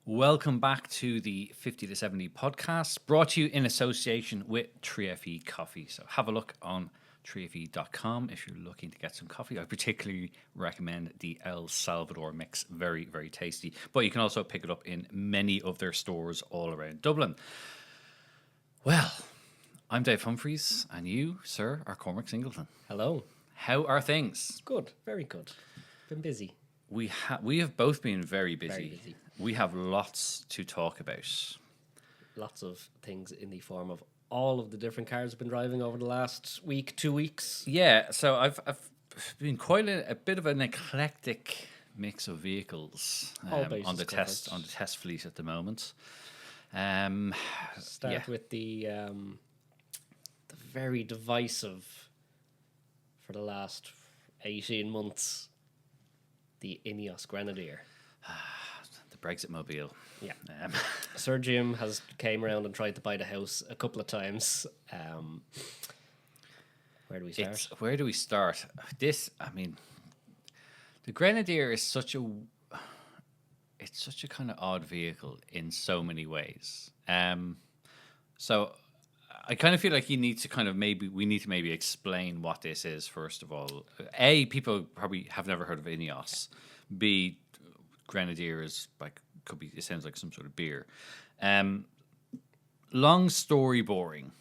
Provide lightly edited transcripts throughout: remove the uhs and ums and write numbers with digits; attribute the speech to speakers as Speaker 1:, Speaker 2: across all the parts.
Speaker 1: Welcome back to the 50 to 70 podcast, brought to you in association with 3FE Coffee. So have a look on 3fe.com if you're looking to get some coffee. I particularly recommend the El Salvador mix. Very, very tasty. But you can also pick it up in many of their stores all around Dublin. Well, I'm Dave Humphreys, and you, sir, are Cormac Singleton.
Speaker 2: Hello.
Speaker 1: How are things?
Speaker 2: Good, very good. Been busy.
Speaker 1: We have both been very busy.
Speaker 2: Very busy.
Speaker 1: We have lots to talk about.
Speaker 2: Lots of things in the form of all of the different cars I've been driving over the last week, 2 weeks.
Speaker 1: Yeah, so I've been quite a bit of an eclectic mix of vehicles on the test fleet at the moment.
Speaker 2: Start with the very divisive for the last 18 months, the Ineos Grenadier.
Speaker 1: The Brexit mobile.
Speaker 2: Yeah. Sir Jim has came around and tried to buy the house a couple of times. Where do we start?
Speaker 1: Where do we start? The Grenadier is such a kind of odd vehicle in so many ways. So I kind of feel like we need to maybe explain what this is first of all. A, people probably have never heard of Ineos. B, Grenadier is it sounds like some sort of beer. Long story boring.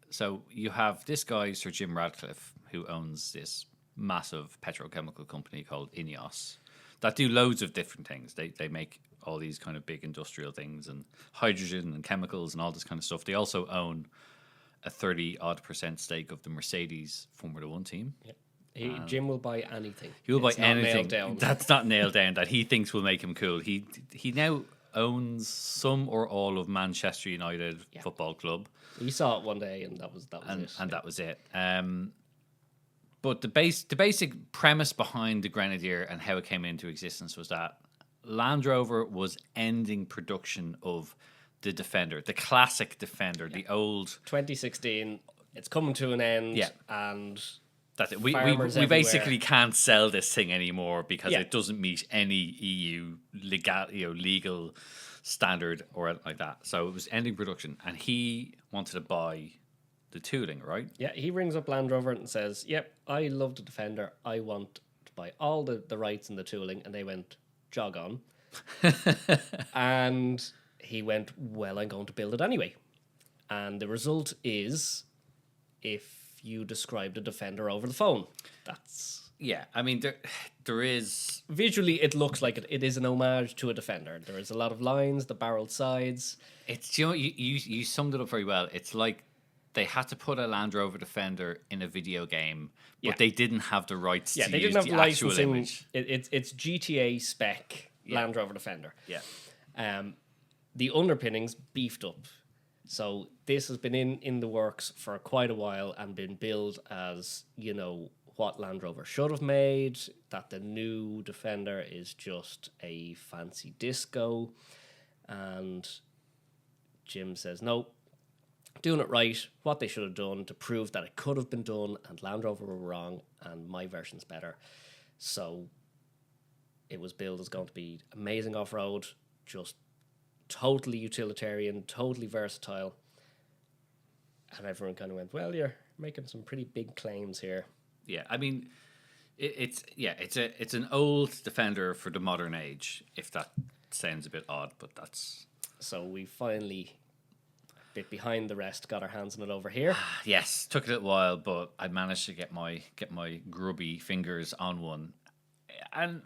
Speaker 1: So you have this guy, Sir Jim Radcliffe, who owns this massive petrochemical company called Ineos that do loads of different things. They make all these kind of big industrial things and hydrogen and chemicals and all this kind of stuff. They also own a 30% stake of the Mercedes Formula One team.
Speaker 2: Yeah. Jim will buy anything.
Speaker 1: He will buy anything.
Speaker 2: Nailed down.
Speaker 1: That's not nailed down. That he thinks will make him cool. He now owns some or all of Manchester United Football Club.
Speaker 2: We saw it one day, and that was it.
Speaker 1: And that was it. But the basic premise behind the Grenadier and how it came into existence was that Land Rover was ending production of the Defender, the classic Defender, the old
Speaker 2: 2016. It's coming to an end,
Speaker 1: Yeah.
Speaker 2: and
Speaker 1: that's it. We
Speaker 2: farmers
Speaker 1: basically can't sell this thing anymore because
Speaker 2: Yeah.
Speaker 1: it doesn't meet any EU legal standard or anything like that. So it was ending production, and he wanted to buy the tooling, right?
Speaker 2: yeah, he rings up Land Rover and says, "Yep, I love the Defender. I want to buy all the rights and the tooling." And they went, "Jog on." And he went, "Well, I'm going to build it anyway." And the result is, if you describe the Defender over the phone, that's...
Speaker 1: Yeah, I mean, there is...
Speaker 2: Visually, it looks like it is an homage to a Defender. There is a lot of lines, the barreled sides.
Speaker 1: It's, you summed it up very well. It's like they had to put a Land Rover Defender in a video game, but they didn't have the rights to
Speaker 2: they
Speaker 1: use
Speaker 2: didn't have
Speaker 1: the actual
Speaker 2: licensing.
Speaker 1: image.
Speaker 2: It's GTA spec Land Rover Defender.
Speaker 1: Yeah.
Speaker 2: The underpinnings beefed up. So this has been in the works for quite a while and been billed as, what Land Rover should have made, that the new Defender is just a fancy disco. And Jim says, no, doing it right, what they should have done to prove that it could have been done, and Land Rover were wrong, and my version's better. So it was billed as going to be amazing off-road, just totally utilitarian, totally versatile. And everyone kind of went, well, you're making some pretty big claims here.
Speaker 1: Yeah, I mean, it's an old Defender for the modern age, if that sounds a bit odd, but that's...
Speaker 2: So we finally, a bit behind the rest, got our hands on it over here.
Speaker 1: Yes, took a little while, but I managed to get my grubby fingers on one. And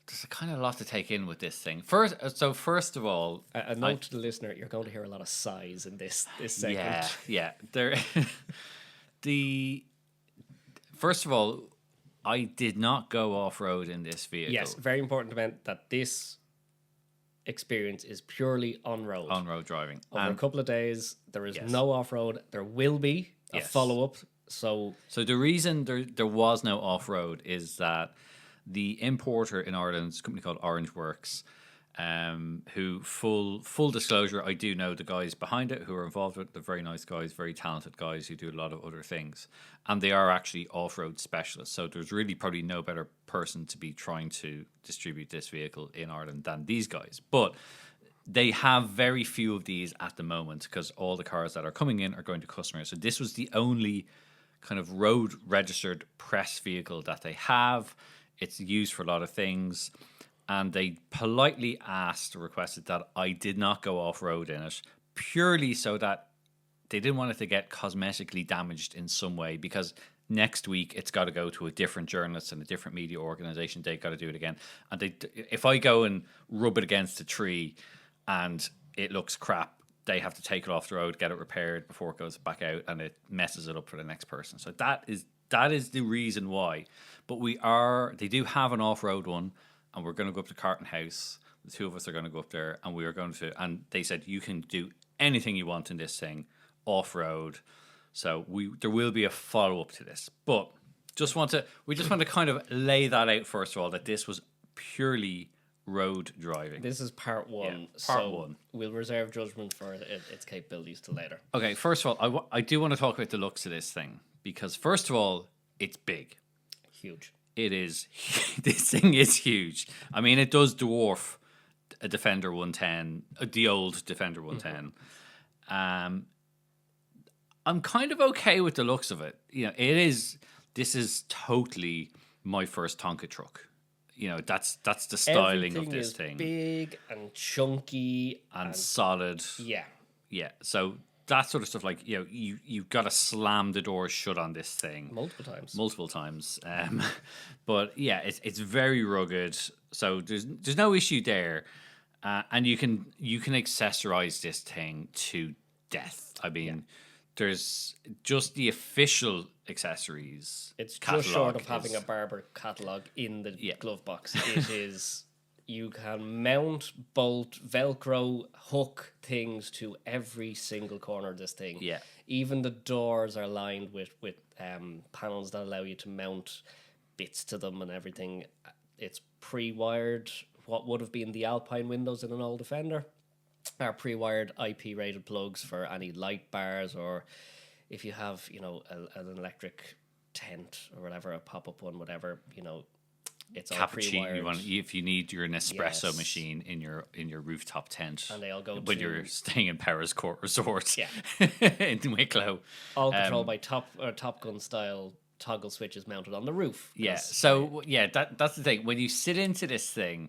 Speaker 1: there's a kind of lot to take in with this thing. First of all,
Speaker 2: A note to the listener: you're going to hear a lot of sighs in this segment.
Speaker 1: Yeah. First of all, I did not go off road in this vehicle.
Speaker 2: Yes, very important to mention that this experience is purely on road.
Speaker 1: On road driving.
Speaker 2: Over a couple of days, there is no off road. There will be a follow up. So
Speaker 1: the reason there was no off road is that the importer in Ireland is a company called Orange Works. who full disclosure, I do know the guys behind it who are involved with it. They're very nice guys, very talented guys who do a lot of other things, and they are actually off-road specialists. So there's really probably no better person to be trying to distribute this vehicle in Ireland than these guys. But they have very few of these at the moment because all the cars that are coming in are going to customers. So this was the only kind of road registered press vehicle that they have. It's used for a lot of things. And they politely asked or requested that I did not go off-road in it, purely so that they didn't want it to get cosmetically damaged in some way, because next week it's got to go to a different journalist and a different media organization. They've got to do it again. And if I go and rub it against a tree and it looks crap, they have to take it off the road, get it repaired before it goes back out, and it messes it up for the next person. So that is the reason why. But they do have an off-road one, and we're going to go up to Carton House. The two of us are going to go up there, and and they said, you can do anything you want in this thing off-road. So there will be a follow-up to this. But we just want to kind of lay that out, first of all, that this was purely road driving.
Speaker 2: This is part one.
Speaker 1: Yeah, part one.
Speaker 2: We'll reserve judgment for its capabilities till later.
Speaker 1: Okay, first of all, I do want to talk about the looks of this thing, because first of all, it's big.
Speaker 2: Huge.
Speaker 1: It is. This thing is huge. I mean, it does dwarf a Defender 110, the old Defender 110. Mm-hmm. I'm kind of okay with the looks of it. You know, this is totally my first Tonka truck. You know, that's the styling of this thing.
Speaker 2: Big and chunky
Speaker 1: and solid.
Speaker 2: Yeah.
Speaker 1: Yeah. So that sort of stuff, like, you know, you've got to slam the doors shut on this thing multiple times. But yeah, it's very rugged, so there's no issue there, and you can accessorize this thing to death. I mean, there's just the official accessories.
Speaker 2: It's just short of having a Barber catalog in the glove box. It is. You can mount, bolt, Velcro, hook things to every single corner of this thing.
Speaker 1: Yeah.
Speaker 2: Even the doors are lined with panels that allow you to mount bits to them and everything. It's pre-wired. What would have been the Alpine windows in an old Defender are pre-wired IP-rated plugs for any light bars, or if you have, you know, an electric tent or whatever, a pop-up one, whatever, you know, it's all pre-wired.
Speaker 1: If you need your Nespresso machine in your rooftop tent,
Speaker 2: and they all go
Speaker 1: when you're staying in Paris Court Resort, in Wicklow,
Speaker 2: all controlled by Top Gun style toggle switches mounted on the roof.
Speaker 1: Yeah. So that's the thing. When you sit into this thing,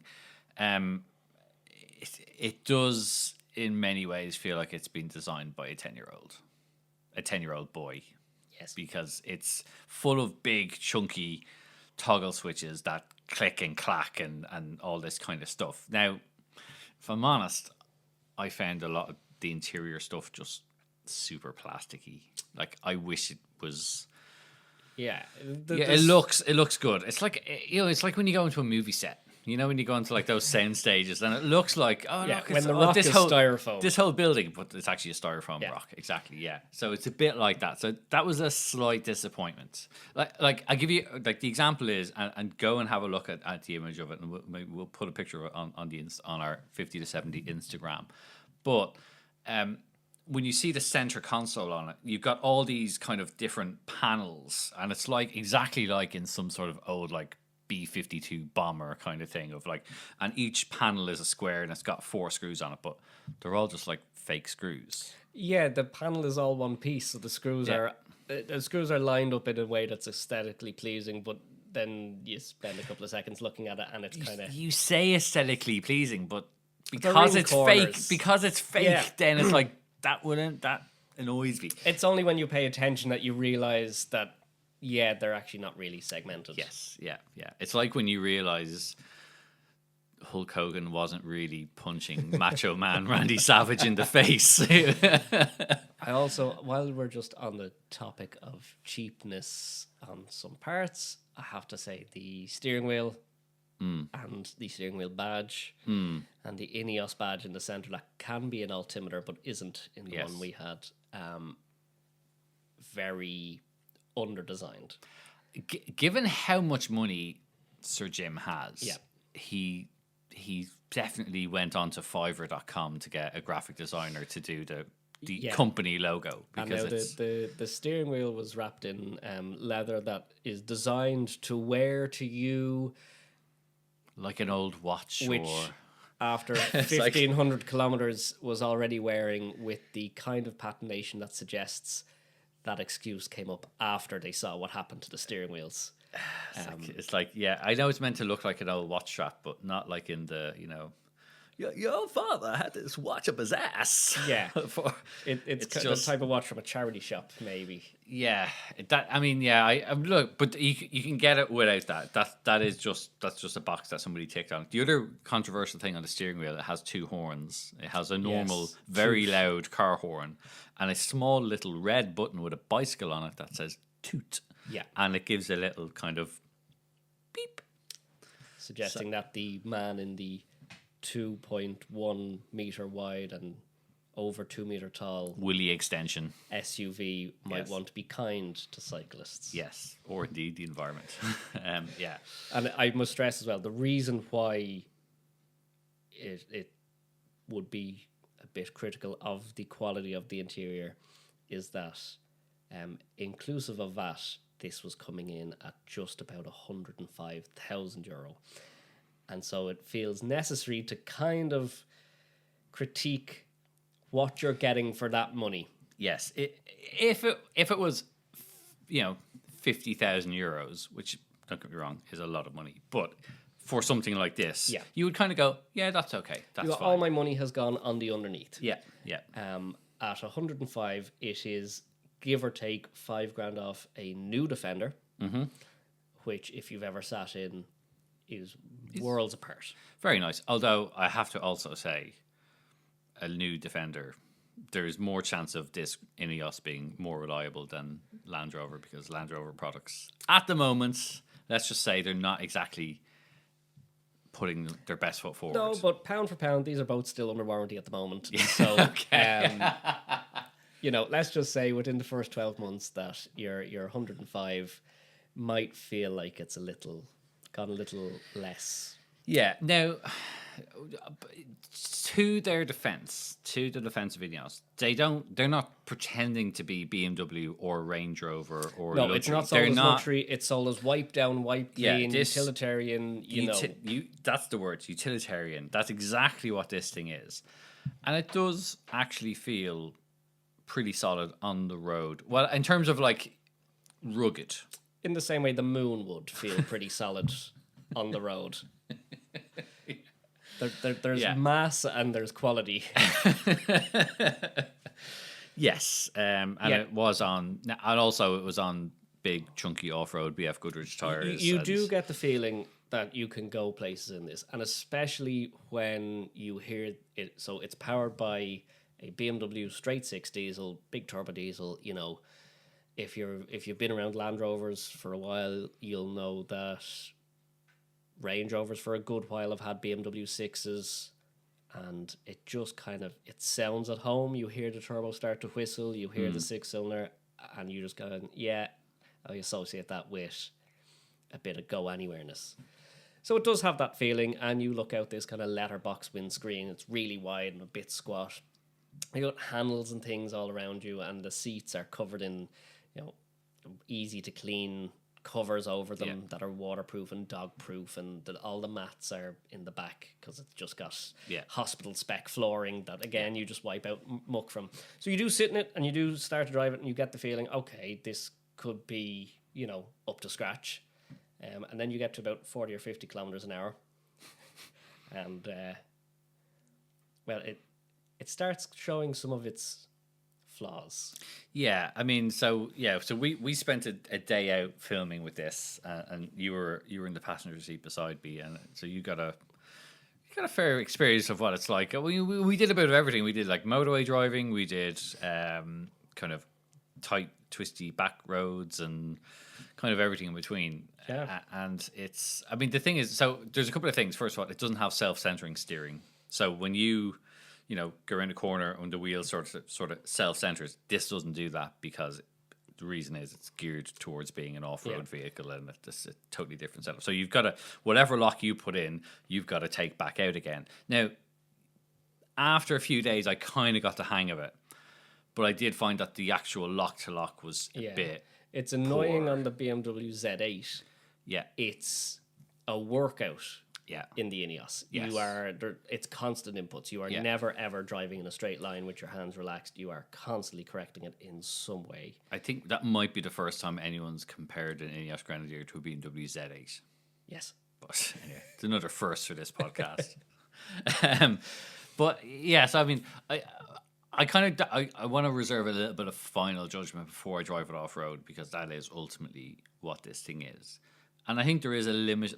Speaker 1: it does in many ways feel like it's been designed by a 10-year-old boy.
Speaker 2: Yes,
Speaker 1: because it's full of big chunky toggle switches that click and clack and all this kind of stuff. Now, if I'm honest, I found a lot of the interior stuff just super plasticky. Like, I wish it was.
Speaker 2: Yeah,
Speaker 1: it looks good. It's like, you know, it's like when you go into a movie set. You know, when you go into like those sound stages, and it looks like, look,
Speaker 2: when the rock is styrofoam.
Speaker 1: This whole building, but it's actually a styrofoam rock. Exactly, yeah. So it's a bit like that. So that was a slight disappointment. Like I give you, like, the example is, and go and have a look at the image of it, and we'll put a picture on our 50 to 70 Instagram. But when you see the center console on it, you've got all these kind of different panels, and it's like exactly like in some sort of old like B-52 bomber kind of thing of like, and each panel is a square and it's got 4 screws on it, but they're all just like fake screws.
Speaker 2: Yeah, the panel is all one piece, so the screws are lined up in a way that's aesthetically pleasing, but then you spend a couple of seconds looking at it and it's kind of,
Speaker 1: you say aesthetically pleasing, but because it's fake, then it's like that annoys me.
Speaker 2: It's only when you pay attention that you realize that they're actually not really segmented.
Speaker 1: Yes, yeah. It's like when you realize Hulk Hogan wasn't really punching Macho Man Randy Savage in the face.
Speaker 2: I also, while we're just on the topic of cheapness on some parts, I have to say the steering wheel and the steering wheel badge and the Ineos badge in the center, that can be an altimeter but isn't in the one we had, very under-designed.
Speaker 1: Given how much money Sir Jim has, he he definitely went on to Fiverr.com to get a graphic designer to do the
Speaker 2: Yeah.
Speaker 1: company logo,
Speaker 2: And
Speaker 1: because
Speaker 2: now
Speaker 1: it's
Speaker 2: the steering wheel was wrapped in leather that is designed to wear to you,
Speaker 1: like an old watch,
Speaker 2: which
Speaker 1: or
Speaker 2: after
Speaker 1: It's like-
Speaker 2: 1,500 kilometers was already wearing, with the kind of patination that suggests that excuse came up after they saw what happened to the steering wheels.
Speaker 1: it's like, yeah, I know it's meant to look like an old watch strap, but not like in the, your father had this watch up his ass.
Speaker 2: Yeah.
Speaker 1: For,
Speaker 2: It's
Speaker 1: It's
Speaker 2: kind
Speaker 1: just-
Speaker 2: of the type of watch from a charity shop, maybe.
Speaker 1: yeah, I look, but you can get it without that. That's just a box that somebody ticked on. The other controversial thing on the steering wheel, it has two horns. It has a normal,
Speaker 2: Yes,
Speaker 1: very loud car horn, and a small little red button with a bicycle on it that says toot.
Speaker 2: Yeah.
Speaker 1: And it gives a little kind of beep.
Speaker 2: Suggesting that the man in the 2.1 meter wide and over 2 meter tall
Speaker 1: Willy extension.
Speaker 2: SUV might
Speaker 1: Yes.
Speaker 2: want to be kind to cyclists.
Speaker 1: Yes, or indeed the environment. Yeah.
Speaker 2: And I must stress as well, the reason why it would be a bit critical of the quality of the interior is that, inclusive of VAT, this was coming in at just about €105,000. And so it feels necessary to kind of critique what you're getting for that money.
Speaker 1: Yes. If it was, €50,000, which, don't get me wrong, is a lot of money, but for something like this,
Speaker 2: Yeah.
Speaker 1: you would kind of go, yeah, that's okay. That's
Speaker 2: You know,
Speaker 1: fine.
Speaker 2: all my money has gone on the underneath.
Speaker 1: Yeah. Yeah.
Speaker 2: At 105, it is give or take $5,000 off a new Defender, which, if you've ever sat in, is worlds apart.
Speaker 1: Very nice. Although I have to also say, a new Defender, there is more chance of this Ineos being more reliable than Land Rover, because Land Rover products at the moment, let's just say, they're not exactly putting their best foot forward.
Speaker 2: No, but pound for pound, these are both still under warranty at the moment. So, let's just say within the first 12 months that your 105 might feel like it's gone a little less.
Speaker 1: Yeah. Now, to their defense, to the defense of Ineos, they're not pretending to be BMW or Range Rover or
Speaker 2: No,
Speaker 1: luxury.
Speaker 2: it's not sold
Speaker 1: They're
Speaker 2: as
Speaker 1: not,
Speaker 2: luxury. It's sold as wipe down, wipe
Speaker 1: Yeah,
Speaker 2: clean,
Speaker 1: this-
Speaker 2: utilitarian,
Speaker 1: that's the word, utilitarian. That's exactly what this thing is. And it does actually feel pretty solid on the road. Well, in terms of like rugged.
Speaker 2: in the same way the moon would feel pretty solid on the road. There's
Speaker 1: Yeah.
Speaker 2: mass and there's quality.
Speaker 1: Yes. And
Speaker 2: Yeah.
Speaker 1: it was on, and also it was on big chunky off-road BF Goodrich tires.
Speaker 2: You
Speaker 1: and-
Speaker 2: do get the feeling that you can go places in this, and especially when you hear it. So it's powered by a BMW straight six diesel, big turbo diesel. If you've been around Land Rovers for a while, you'll know that Range Rovers for a good while have had BMW 6s, and it just it sounds at home. You hear the turbo start to whistle, you hear the six-cylinder, and you just go, yeah, I associate that with a bit of go anywhereness. So it does have that feeling, and you look out this kind of letterbox windscreen, it's really wide and a bit squat. You got handles and things all around you, and the seats are covered in, easy to clean covers over them that are waterproof and dog proof, and all the mats are in the back because it's just got hospital spec flooring that again you just wipe out muck from. So you do sit in it and you do start to drive it and you get the feeling, okay, this could be up to scratch, and then you get to about 40 or 50 kilometers an hour, and it starts showing some of its flaws.
Speaker 1: Yeah, I mean, so we spent a day out filming with this, and you were in the passenger seat beside me, and so you got a fair experience of what it's like. We did a bit of everything. We did like motorway driving. We did kind of tight, twisty back roads, and kind of everything in between.
Speaker 2: Yeah.
Speaker 1: And the thing is, so there's a couple of things. First of all, it doesn't have self-centering steering. So when you go around a corner and the wheel sort of self-centers, this doesn't do that because the reason is it's geared towards being an off-road vehicle, and it's a totally different setup. So you've got to, whatever lock you put in, you've got to take back out again. Now, after a few days, I kind of got the hang of it, but I did find that the actual lock-to-lock was a bit
Speaker 2: It's annoying
Speaker 1: poor.
Speaker 2: on the BMW Z8.
Speaker 1: Yeah.
Speaker 2: It's a workout.
Speaker 1: Yeah.
Speaker 2: In the Ineos,
Speaker 1: Yes.
Speaker 2: it's constant inputs. You are never ever driving in a straight line with your hands relaxed. You are constantly correcting it in some way.
Speaker 1: I think that might be the first time anyone's compared an Ineos Grenadier to a BMW Z8.
Speaker 2: Yes.
Speaker 1: But anyway, it's another first for this podcast. But yes, I mean, I want to reserve a little bit of final judgment before I drive it off road, because that is ultimately what this thing is. And I think there is a limit,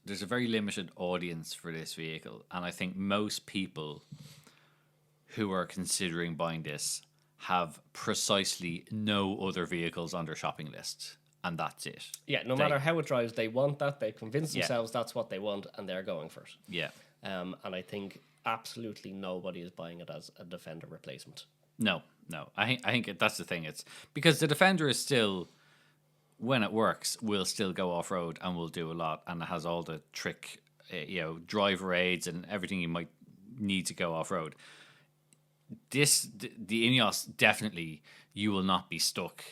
Speaker 1: there's a very limited audience for this vehicle. And I think most people who are considering buying this have precisely no other vehicles on their shopping list. And that's it.
Speaker 2: Yeah, no matter how it drives, they want that. They convince themselves that's what they want, and they're going for it.
Speaker 1: Yeah.
Speaker 2: And I think absolutely nobody is buying it as a Defender replacement.
Speaker 1: No. I think that's the thing. It's because the Defender is still, when it works, will still go off road and will do a lot, and it has all the trick, driver aids and everything you might need to go off road. The Ineos, definitely, you will not be stuck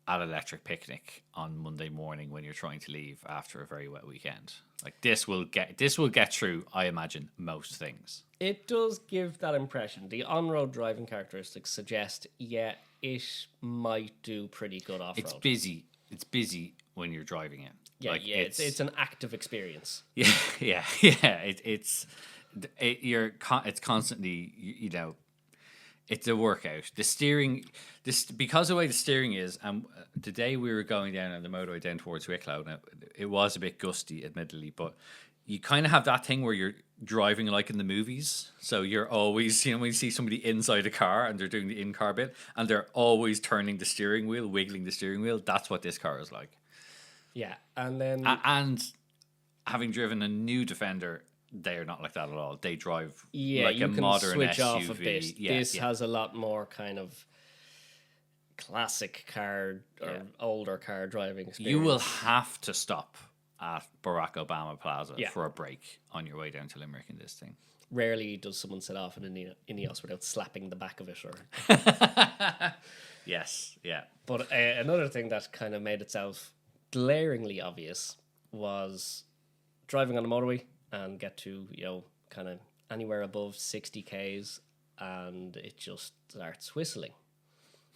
Speaker 1: at Electric Picnic on Monday morning when you're trying to leave after a very wet weekend. Like this will get through, I imagine, most things.
Speaker 2: It does give that impression. The on-road driving characteristics suggest, it might do pretty good off-road.
Speaker 1: It's busy. It's busy when you're driving it.
Speaker 2: It's an active experience.
Speaker 1: Yeah. It's constantly, it's a workout. The steering, because of the way the steering is, the day we were going down on the motorway down towards Wicklow, now, it was a bit gusty, admittedly, but you kind of have that thing where you're driving like in the movies. So you're always, when you see somebody inside a car and they're doing the in-car bit, and they're always turning the steering wheel, wiggling the steering wheel. That's what this car is like.
Speaker 2: Yeah, and then...
Speaker 1: And having driven a new Defender, they're not like that at all. They drive like
Speaker 2: you
Speaker 1: a
Speaker 2: can
Speaker 1: modern
Speaker 2: switch
Speaker 1: SUV.
Speaker 2: off a bit. This has a lot more kind of classic car or older car driving experience.
Speaker 1: You will have to stop at Barack Obama Plaza for a break on your way down to Limerick in this thing.
Speaker 2: Rarely does someone set off in an Ineos without slapping the back of it.
Speaker 1: Yes, yeah.
Speaker 2: But another thing that kind of made itself glaringly obvious was driving on the motorway and get to, kind of anywhere above 60 Ks, and it just starts whistling.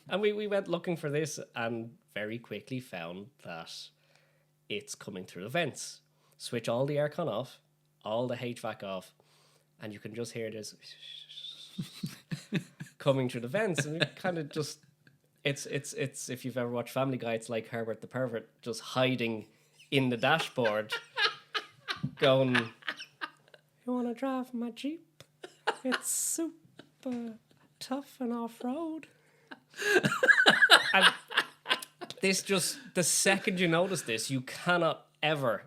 Speaker 2: And we went looking for this and very quickly found that it's coming through the vents. Switch all the aircon off, all the HVAC off, and you can just hear this coming through the vents. And it kind of just, it's if you've ever watched Family Guy, it's like Herbert the Pervert just hiding in the dashboard going, "You want to drive my Jeep? It's super tough and off-road." And this just, the second you notice this, you cannot ever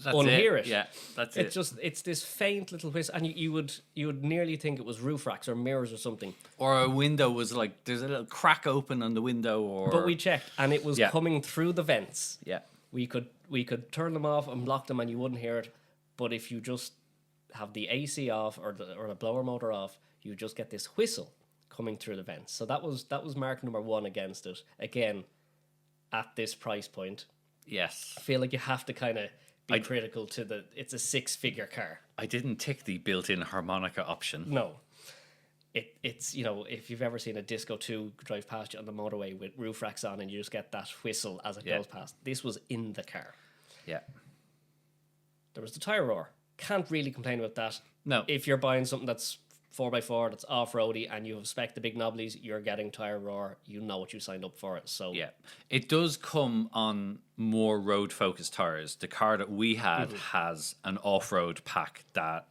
Speaker 2: unhear it.
Speaker 1: Yeah, that's it.
Speaker 2: It's this faint little whistle, and you would nearly think it was roof racks or mirrors or something.
Speaker 1: Or a window was like, there's a little crack open on the window,
Speaker 2: But we checked, and it was coming through the vents.
Speaker 1: Yeah.
Speaker 2: We could turn them off and lock them, and you wouldn't hear it. But if you just have the AC off or the blower motor off, you just get this whistle coming through the vents. So that was mark number one against it. Again, at this price point,
Speaker 1: Yes.
Speaker 2: I feel like you have to kind of be critical to it's a 6-figure car.
Speaker 1: I didn't tick the built-in harmonica option.
Speaker 2: No. It's if you've ever seen a Disco 2 drive past you on the motorway with roof racks on and you just get that whistle as it goes past. This was in the car.
Speaker 1: Yeah.
Speaker 2: There was the tyre roar. Can't really complain about that.
Speaker 1: No.
Speaker 2: If you're buying something that's 4x4, that's off-roady, and you have spec the big knobblies, you're getting tyre roar. You know what you signed up for it. So
Speaker 1: yeah, it does come on more road-focused tires. The car that we had has an off-road pack that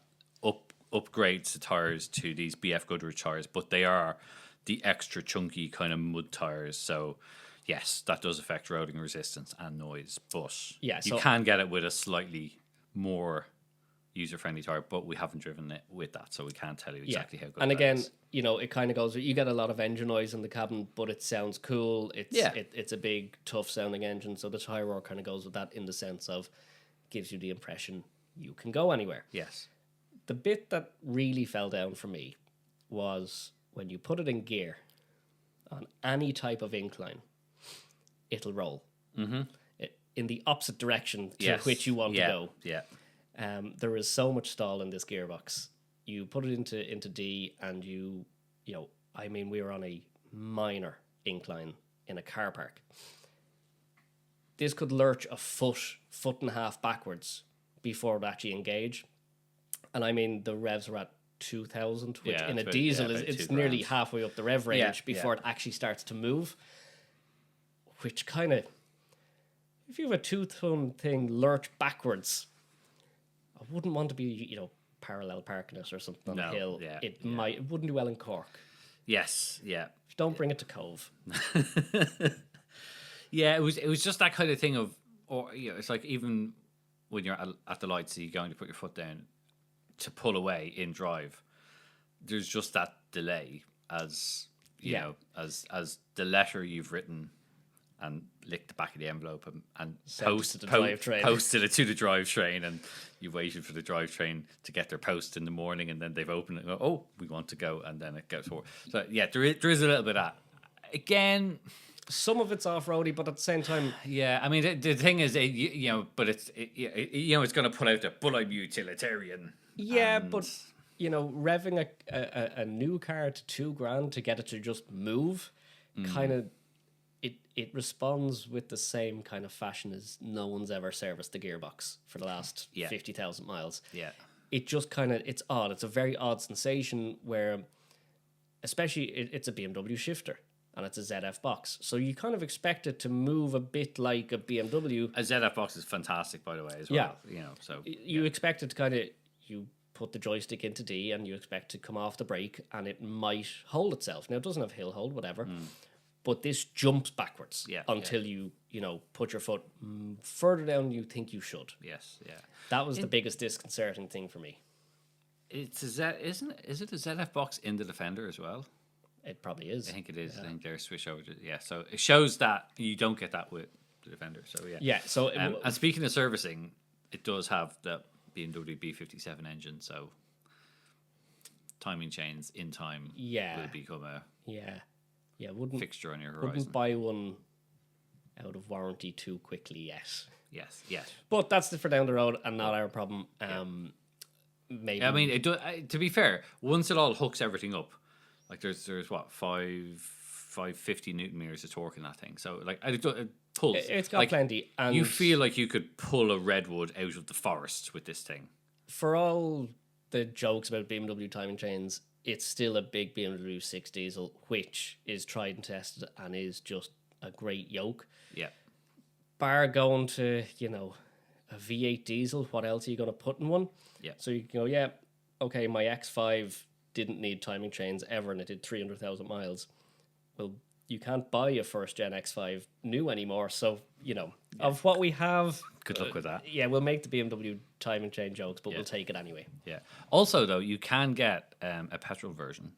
Speaker 1: upgrades the tires to these BF Goodrich tires, but they are the extra chunky kind of mud tires. So yes, that does affect roading resistance and noise, but you can get it with a slightly more user-friendly tire, but we haven't driven it with that, so we can't tell you exactly how good
Speaker 2: And
Speaker 1: that
Speaker 2: again,
Speaker 1: is.
Speaker 2: it kind of goes, you get a lot of engine noise in the cabin, but it sounds cool. It's a big, tough sounding engine, so the tire roar kind of goes with that in the sense of gives you the impression you can go anywhere.
Speaker 1: Yes.
Speaker 2: The bit that really fell down for me was when you put it in gear on any type of incline, it'll roll in the opposite direction to which you want to go.
Speaker 1: Yeah.
Speaker 2: There is so much stall in this gearbox. You put it into D, and we were on a minor incline in a car park. This could lurch a foot and a half backwards before it actually engage. And I mean, the revs are at 2,000, which in a diesel it's nearly halfway up the rev range before it actually starts to move. Which kind of, if you have a 2-ton thing lurch backwards, I wouldn't want to be, parallel parking it or something on a hill. It wouldn't do well in Cork.
Speaker 1: Yes, yeah.
Speaker 2: Don't bring it to Cove.
Speaker 1: Yeah, it was just that kind of thing of, it's like even when you're at the lights, you're going to put your foot down to pull away in drive. There's just that delay as as the letter you've written and licked the back of the envelope and posted it to the drivetrain, and you've waited for the drivetrain to get their post in the morning, and then they've opened it and go, oh, we want to go, and then it goes forward. So yeah, there is a little bit of that. Again,
Speaker 2: some of it's off-roady, but at the same time,
Speaker 1: yeah. I mean, the thing is, but it's it's going to pull out the "but I'm utilitarian."
Speaker 2: Yeah, but revving a new car to $2,000 to get it to just move, kind of. It responds with the same kind of fashion as no one's ever serviced the gearbox for the last 50,000 miles.
Speaker 1: Yeah.
Speaker 2: It just kind of, it's odd. It's a very odd sensation where, especially, it's a BMW shifter and it's a ZF box. So you kind of expect it to move a bit like a BMW.
Speaker 1: A ZF box is fantastic, by the way, as well.
Speaker 2: Yeah. You expect it to kind of, you put the joystick into D and you expect to come off the brake and it might hold itself. Now, it doesn't have hill hold, whatever. But this jumps backwards until you put your foot further down than you think you should.
Speaker 1: Yes, yeah.
Speaker 2: That was the biggest disconcerting thing for me.
Speaker 1: Is it a ZF box in the Defender as well?
Speaker 2: It probably is.
Speaker 1: I think it is. I think they're switched over to so it shows that you don't get that with the Defender. So yeah.
Speaker 2: Yeah. So
Speaker 1: and speaking of servicing, it does have the BMW B57 engine, so timing chains in time will become a
Speaker 2: wouldn't
Speaker 1: fixture on your horizon.
Speaker 2: Wouldn't buy one out of warranty too quickly yet.
Speaker 1: Yes.
Speaker 2: But that's for down the road and not our problem. Maybe.
Speaker 1: I mean, it do, to be fair, once it all hooks everything up, like there's what 550 newton meters of torque in that thing. So like it pulls.
Speaker 2: It's got plenty, and
Speaker 1: you feel like you could pull a redwood out of the forest with this thing.
Speaker 2: For all the jokes about BMW timing chains, it's still a big BMW 6 diesel, which is tried and tested and is just a great yoke.
Speaker 1: Yeah.
Speaker 2: Bar going to, a V8 diesel, what else are you going to put in one?
Speaker 1: Yeah.
Speaker 2: So you can go, okay, my X5 didn't need timing chains ever and it did 300,000 miles. Well, you can't buy a first-gen X5 new anymore, so, of what we have...
Speaker 1: Good luck with that.
Speaker 2: Yeah, we'll make the BMW timing chain jokes, but we'll take it anyway.
Speaker 1: Yeah. Also, though, you can get a petrol version.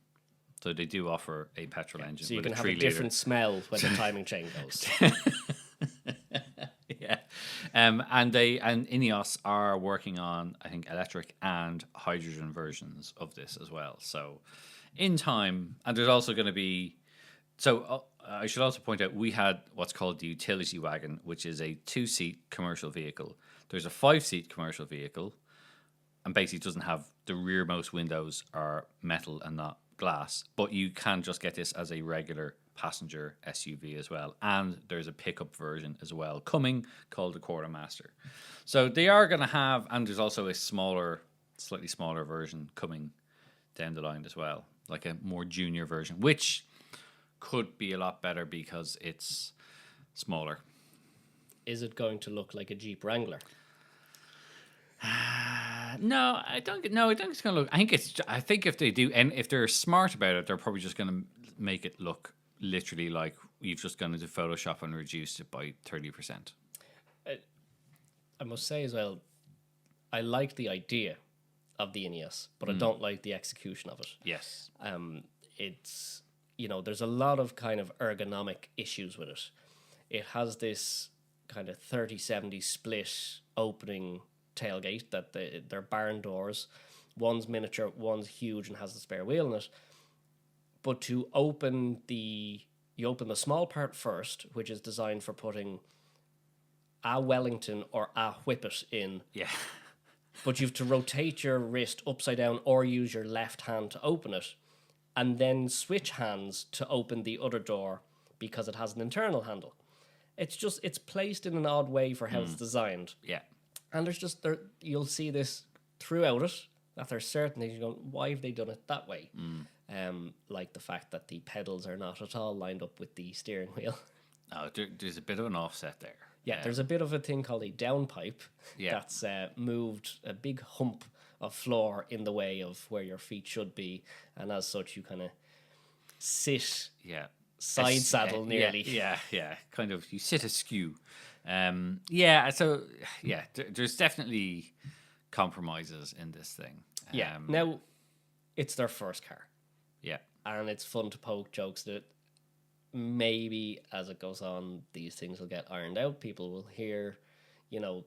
Speaker 1: So they do offer a petrol engine.
Speaker 2: So you
Speaker 1: with
Speaker 2: can have a different smell when the timing chain goes.
Speaker 1: Yeah. And Ineos are working on, I think, electric and hydrogen versions of this as well. So in time, and there's also going to be... So I should also point out we had what's called the utility wagon, which is a 2-seat commercial vehicle. There's a 5-seat commercial vehicle, and basically doesn't have the rearmost windows are metal and not glass. But you can just get this as a regular passenger SUV as well. And there's a pickup version as well coming called the Quartermaster. So they are going to have, and there's also a slightly smaller version coming down the line as well, like a more junior version, which could be a lot better because it's smaller.
Speaker 2: Is it going to look like a Jeep Wrangler?
Speaker 1: No, I don't think it's going to look. I think if they do, and if they're smart about it, they're probably just going to make it look literally like you've just gone into Photoshop and reduced it by 30%.
Speaker 2: I must say as well, I like the idea of the Ineos, but I don't like the execution of it.
Speaker 1: Yes.
Speaker 2: It's, there's a lot of kind of ergonomic issues with it. It has this kind of 30-70 split opening tailgate that they're barn doors. One's miniature, one's huge and has the spare wheel in it. But to open you open the small part first, which is designed for putting a Wellington or a Whippet in.
Speaker 1: Yeah.
Speaker 2: But you have to rotate your wrist upside down or use your left hand to open it, and then switch hands to open the other door because it has an internal handle. It's placed in an odd way for how it's designed.
Speaker 1: Yeah.
Speaker 2: And you'll see this throughout it, that there's certain things you're going, why have they done it that way? Like the fact that the pedals are not at all lined up with the steering wheel.
Speaker 1: Oh, there's a bit of an offset there.
Speaker 2: Yeah, there's a bit of a thing called a downpipe that's moved a big hump of floor in the way of where your feet should be, and as such you kind of sit side saddle nearly.
Speaker 1: Yeah. Kind of, you sit askew. There's definitely compromises in this thing.
Speaker 2: Now, it's their first car.
Speaker 1: Yeah.
Speaker 2: And it's fun to poke jokes that maybe as it goes on, these things will get ironed out. People will hear, the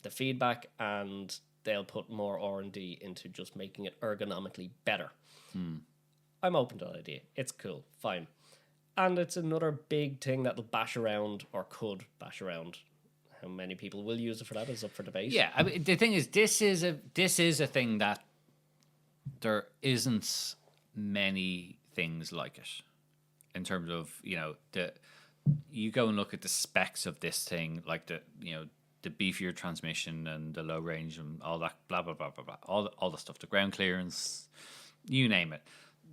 Speaker 2: feedback, and they'll put more R&D into just making it ergonomically better. I'm open to that idea. It's cool. Fine. And it's another big thing that'll bash around, or could bash around. How many people will use it for that is up for debate.
Speaker 1: Yeah, I mean, the thing is, this is a thing that there isn't many things like it. In terms of, you go and look at the specs of this thing, like the beefier transmission and the low range and all that, blah, blah, blah, blah, blah, all the stuff, the ground clearance, you name it.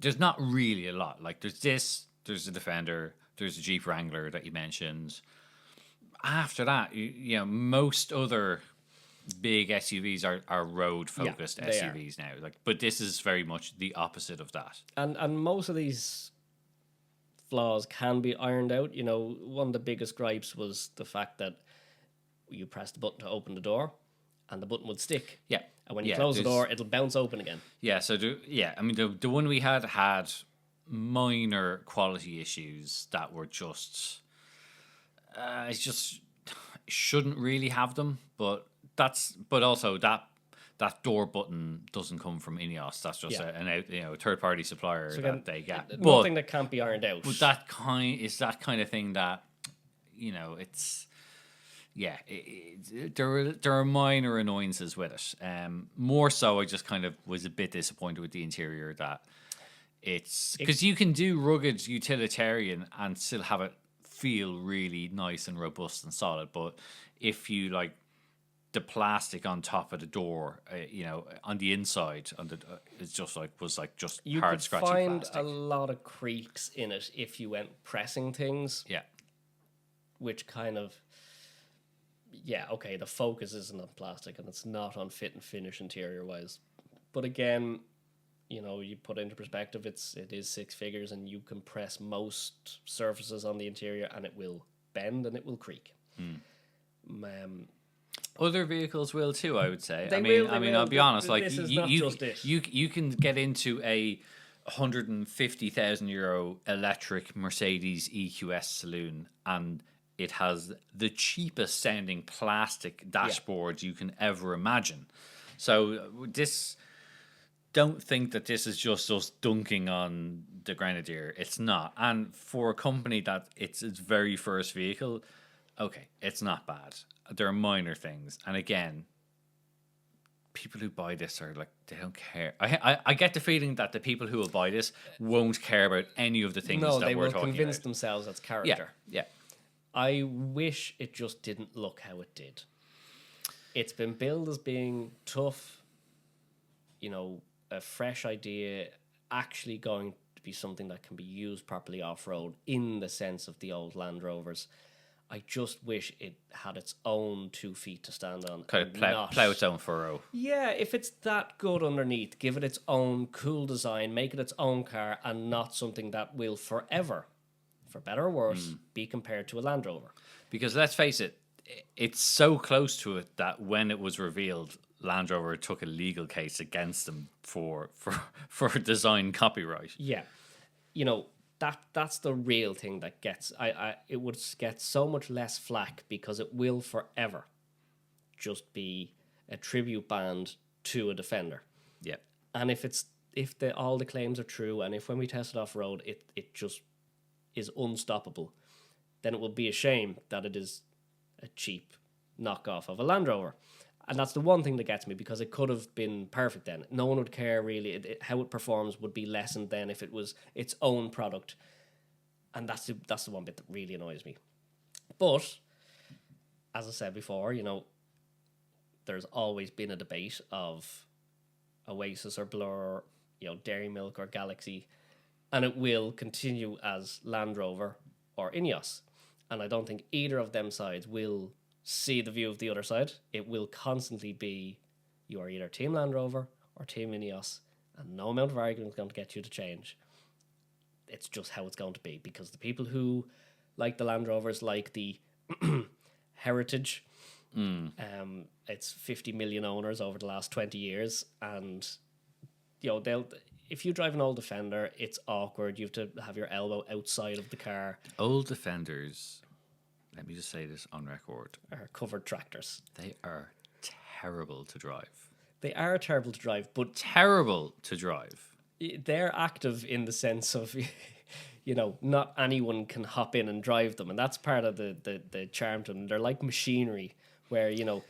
Speaker 1: There's not really a lot. Like, there's the Defender, there's the Jeep Wrangler that you mentioned. After that, most other big SUVs are road-focused SUVs now. Like, but this is very much the opposite of that.
Speaker 2: And most of these flaws can be ironed out. One of the biggest gripes was the fact that you press the button to open the door and the button would stick.
Speaker 1: Yeah.
Speaker 2: And when you close the door, it'll bounce open again.
Speaker 1: Yeah, so the one we had minor quality issues that were just it's just shouldn't really have them, but also that door button doesn't come from Ineos. That's just a third party supplier that they get.
Speaker 2: Nothing that can't be ironed out.
Speaker 1: But that kind of thing that it's there are minor annoyances with it. More so, I just kind of was a bit disappointed with the interior that it's because you can do rugged utilitarian and still have it feel really nice and robust and solid. But if you like the plastic on top of the door, on the inside, it's just was just
Speaker 2: you
Speaker 1: hard,
Speaker 2: could
Speaker 1: scratchy
Speaker 2: find
Speaker 1: plastic.
Speaker 2: a lot of creaks in it if you went pressing things.
Speaker 1: Yeah,
Speaker 2: which kind of, the focus isn't on plastic and it's not on fit and finish interior wise. But again, you put it into perspective, it is six figures, and you can press most surfaces on the interior and it will bend and it will creak.
Speaker 1: Other vehicles will too, I would say. I'll be honest. Like you can get into a €150,000 electric Mercedes EQS saloon, and it has the cheapest sounding plastic dashboards you can ever imagine. So don't think that this is just us dunking on the Grenadier. It's not. And for a company that it's its very first vehicle, okay, it's not bad. There are minor things. And again, people who buy this are like, they don't care. I get the feeling that the people who will buy this won't care about any of the things that we're talking about.
Speaker 2: No, they will convince themselves it's character.
Speaker 1: Yeah.
Speaker 2: I wish it just didn't look how it did. It's been billed as being tough, a fresh idea, actually going to be something that can be used properly off-road in the sense of the old Land Rovers. I just wish it had its own 2 feet to stand on.
Speaker 1: Kind of plow its own furrow.
Speaker 2: Yeah, if it's that good underneath, give it its own cool design, make it its own car, and not something that will forever, for better or worse, be compared to a Land Rover.
Speaker 1: Because let's face it, it's so close to it that when it was revealed Land Rover took a legal case against them for design copyright.
Speaker 2: Yeah, you know, that's the real thing that gets it would get so much less flack because it will forever just be a tribute band to a Defender.
Speaker 1: Yeah.
Speaker 2: And if all the claims are true, and if when we test it off road it just is unstoppable, then it will be a shame that it is a cheap knockoff of a Land Rover. And that's the one thing that gets me, because it could have been perfect then. No one would care really. How it performs would be lessened then if it was its own product. And that's the one bit that really annoys me. But, as I said before, you know, there's always been a debate of Oasis or Blur, you know, Dairy Milk or Galaxy. And it will continue as Land Rover or Ineos. And I don't think either of them sides will see the view of the other side. It will constantly be, you are either Team Land Rover or Team Ineos, and no amount of argument is going to get you to change. It's just how it's going to be, because the people who like the Land Rovers like the heritage. It's 50 million owners over the last 20 years, and you know, if you drive an old Defender, it's awkward. You have to have your elbow outside of the car.
Speaker 1: Old Defenders, let me just say this on record,
Speaker 2: Are covered tractors.
Speaker 1: they are terrible to drive.
Speaker 2: They are terrible to drive, but
Speaker 1: Terrible to drive.
Speaker 2: they're active in the sense of, you know, not anyone can hop in and drive them, and that's part of the charm to them. They're like machinery, where, you know,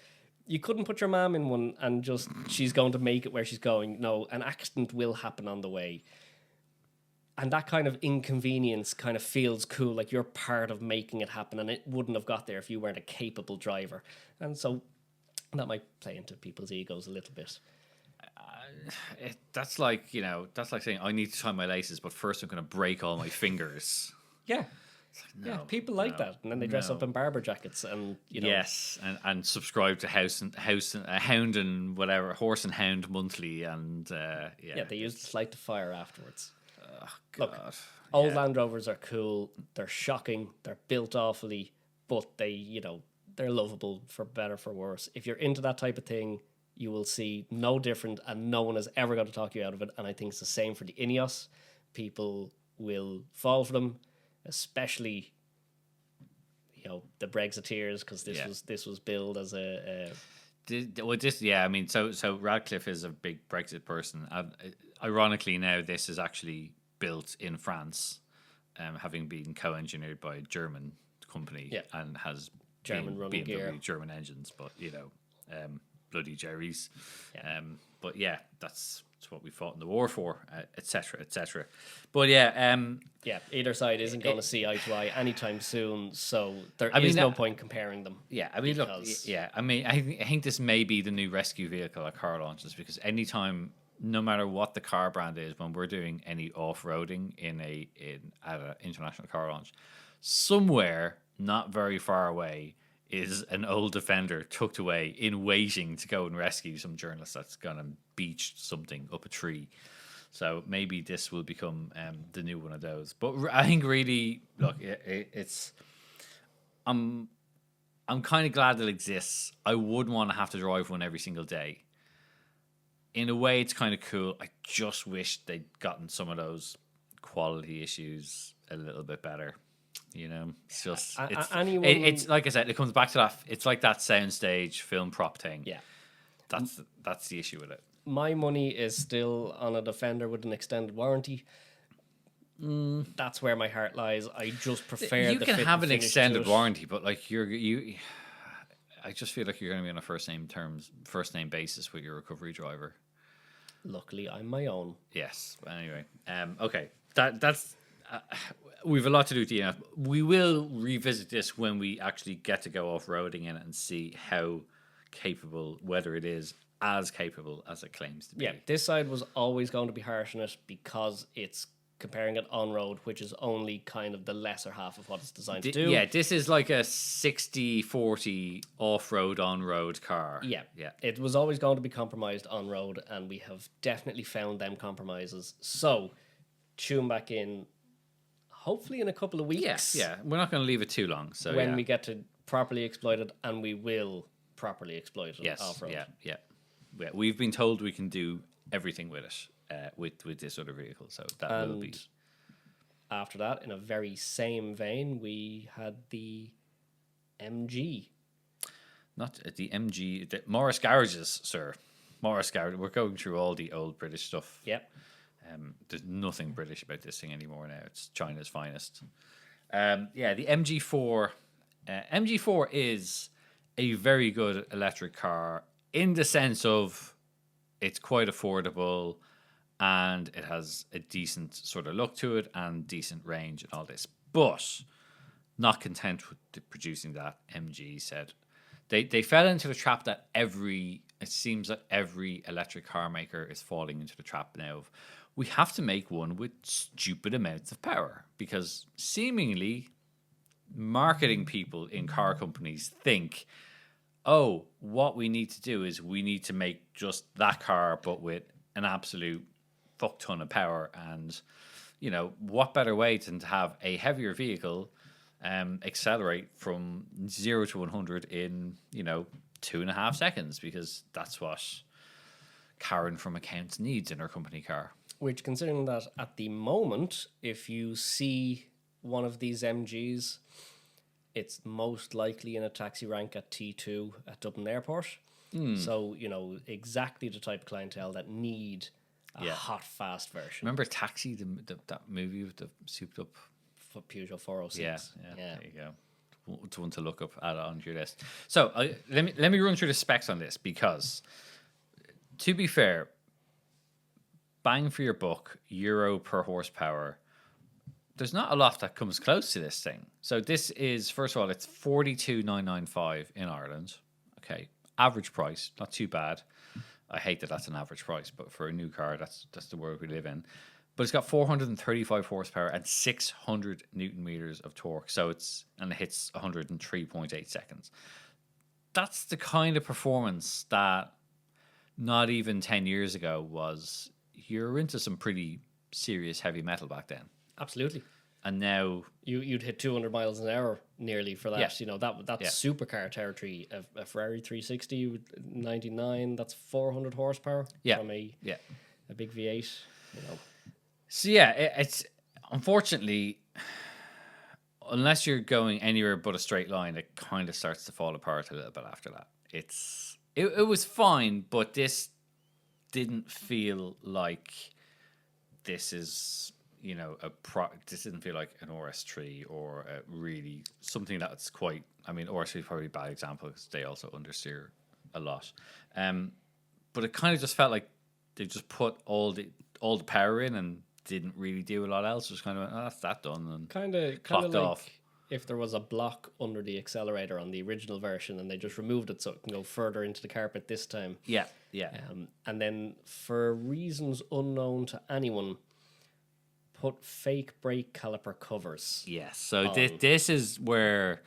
Speaker 2: you couldn't put your mom in one and just she's going to make it where she's going. No, an accident will happen on the way. And that kind of inconvenience kind of feels cool, like you're part of making it happen, and it wouldn't have got there if you weren't a capable driver. And so that might play into people's egos a little bit.
Speaker 1: That's like, you know, that's like saying I need to tie my laces, but first I'm going to break all my fingers.
Speaker 2: Yeah.
Speaker 1: No,
Speaker 2: Yeah, people like that, and then they dress up in barber jackets, and you know.
Speaker 1: Yes, and subscribe to House and Hound and whatever, Horse and Hound monthly, and
Speaker 2: Yeah, they use the light to fire afterwards.
Speaker 1: Oh,
Speaker 2: Look,
Speaker 1: God.
Speaker 2: old Land Rovers are cool. They're shocking. They're built awfully, but they, you know, they're lovable for better for worse. If you're into that type of thing, you will see no different, and no one is ever going to talk you out of it. And I think it's the same for the Ineos. People will fall for them, especially, you know, the Brexiteers, because this was billed as a
Speaker 1: I mean, so Radcliffe is a big Brexit person. Ironically, now this is actually built in France, having been co-engineered by a German company, and has
Speaker 2: German running gear,
Speaker 1: German engines, but you know, bloody Jerry's. But yeah, that's what we fought in the war for, etc., etc. But
Speaker 2: either side isn't going to see eye to eye anytime soon, so there is no point comparing them.
Speaker 1: Yeah, I mean, I think this may be the new rescue vehicle at car launches, because anytime, no matter what the car brand is, when we're doing any off-roading at an international car launch, somewhere not very far away is an old Defender tucked away in waiting to go and rescue some journalist that's going to beach something up a tree. So maybe this will become the new one of those. But I think really, look, it's I'm kind of glad it exists. I wouldn't want to have to drive one every single day. In a way, it's kind of cool. I just wish they'd gotten some of those quality issues a little bit better. You know, it's just it's like I said, it comes back to that. It's like that soundstage film prop thing.
Speaker 2: Yeah,
Speaker 1: that's the issue with it.
Speaker 2: My money is still on a Defender with an extended warranty. That's where my heart lies. I just prefer
Speaker 1: you can have an extended warranty, but like you, I just feel like you're going to be on a first name basis with your recovery driver.
Speaker 2: Luckily, I'm my own.
Speaker 1: Yes. But anyway, okay, that's. We've a lot to do to you. We will revisit this when we actually get to go off-roading in it and see how capable, whether it is as capable as it claims to be.
Speaker 2: Yeah, this side was always going to be harsh on it because it's comparing it on-road, which is only kind of the lesser half of what it's designed to do.
Speaker 1: Yeah, this is like a 60-40 off-road, on-road car.
Speaker 2: Yeah. It was always going to be compromised on-road, and we have definitely found them compromises. So, tune back in, hopefully in a couple of weeks.
Speaker 1: Yeah. We're not going to leave it too long. So
Speaker 2: when we get to properly exploit it, and we will properly exploit it off-road.
Speaker 1: Yeah. we've been told we can do everything with it with this other vehicle, so that will be.
Speaker 2: After that, in a very same vein, we had the MG.
Speaker 1: Not the MG, the Morris Garages, sir. Morris Garage. We're going through all the old British stuff.
Speaker 2: Yep.
Speaker 1: There's nothing British about this thing anymore now. It's China's finest. The MG4. MG4 is a very good electric car in the sense of it's quite affordable and it has a decent sort of look to it and decent range and all this. But not content with producing that, MG said they fell into the trap that it seems that every electric car maker is falling into the trap now of, we have to make one with stupid amounts of power, because seemingly marketing people in car companies think, oh, what we need to do is we need to make just that car, but with an absolute fuck ton of power. And, what better way than to have a heavier vehicle accelerate from 0 to 100 in, 2.5 seconds, because that's what Karen from accounts needs in her company car.
Speaker 2: Which, considering that at the moment, if you see one of these MGs, it's most likely in a taxi rank at T2 at Dublin Airport. So, exactly the type of clientele that need a hot, fast version.
Speaker 1: Remember Taxi, that movie with the souped up
Speaker 2: Peugeot 406?
Speaker 1: Yeah. There you go. It's one to look up, add on to your list. So let me run through the specs on this, because to be fair, bang for your buck, euro per horsepower, there's not a lot that comes close to this thing. So this is, first of all, it's 42,995 in Ireland. Okay, average price, not too bad. I hate that that's an average price, but for a new car, that's the world we live in. But it's got 435 horsepower and 600 newton meters of torque. So it hits 103.8 seconds. That's the kind of performance that not even 10 years ago was. You're into some pretty serious heavy metal back then.
Speaker 2: Absolutely.
Speaker 1: And now
Speaker 2: you'd hit 200 miles an hour nearly for that.
Speaker 1: Yeah.
Speaker 2: That's supercar territory. A Ferrari 360 with 99, that's 400 horsepower from a big V8.
Speaker 1: So it's unfortunately, unless you're going anywhere but a straight line, it kind of starts to fall apart a little bit after that. It was fine, but this didn't feel like this is, this didn't feel like an RS3 or really something that's quite, RS3 is probably a bad example because they also understeer a lot. But it kind of just felt like they just put all the power in and didn't really do a lot else. Just kind of went, that's that done, and
Speaker 2: kind of
Speaker 1: clocked
Speaker 2: like
Speaker 1: off.
Speaker 2: If there was a block under the accelerator on the original version and they just removed it so it can go further into the carpet this time.
Speaker 1: Yeah.
Speaker 2: And then, for reasons unknown to anyone, put fake brake caliper covers.
Speaker 1: Yes. So this is where,